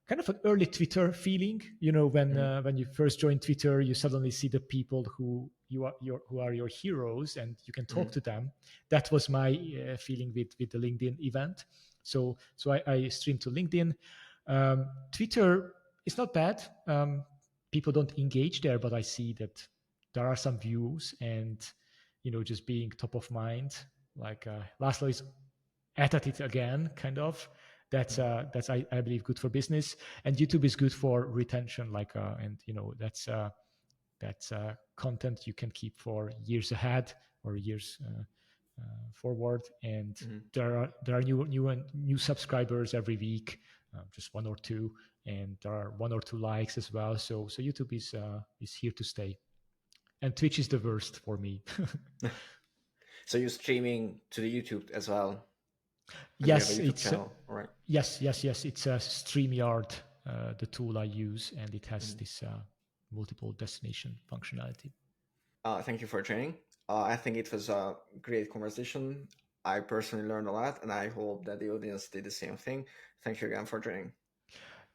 an early Twitter feeling. You know, Mhm. when you first join Twitter, you suddenly see the people who are your heroes, and you can talk Mhm. to them. That was my feeling with the LinkedIn event. So I stream to LinkedIn. Twitter is not bad. People don't engage there, but I see that there are some views, and just being top of mind. Like Laszlo is at it again, kind of. That's I believe good for business, and YouTube is good for retention. Like and that's content you can keep for years ahead or years forward. And Mhm. there are new subscribers every week, just one or two, and there are one or two likes as well. So YouTube is here to stay, and Twitch is the worst for me. So you're streaming to the YouTube as well, and you have a Yes, YouTube it's channel, all right? yes. It's a StreamYard, the tool I use, and it has Mhm. this multiple destination functionality. Thank you for joining. I think it was a great conversation. I personally learned a lot, and I hope that the audience did the same thing. Thank you again for joining.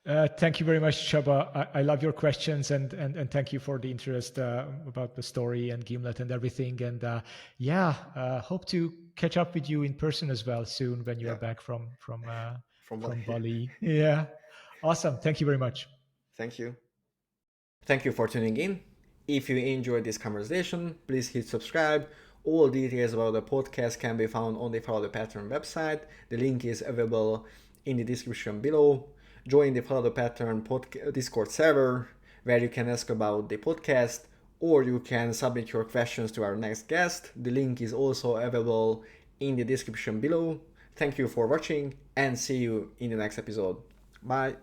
Thank you very much, Shaba. I love your questions, and thank you for the interest about the story and Gimlet and everything. And hope to catch up with you in person as well soon when you are Yeah, back from what I from hear. Bali. Yeah, awesome. Thank you very much. Thank you. Thank you for tuning in. If you enjoyed this conversation, please hit subscribe. All details about the podcast can be found on the Follow the Pattern website. The link is available in the description below. Join the Follow the Pattern Discord server where you can ask about the podcast, or you can submit your questions to our next guest. The link is also available in the description below. Thank you for watching, and see you in the next episode. Bye.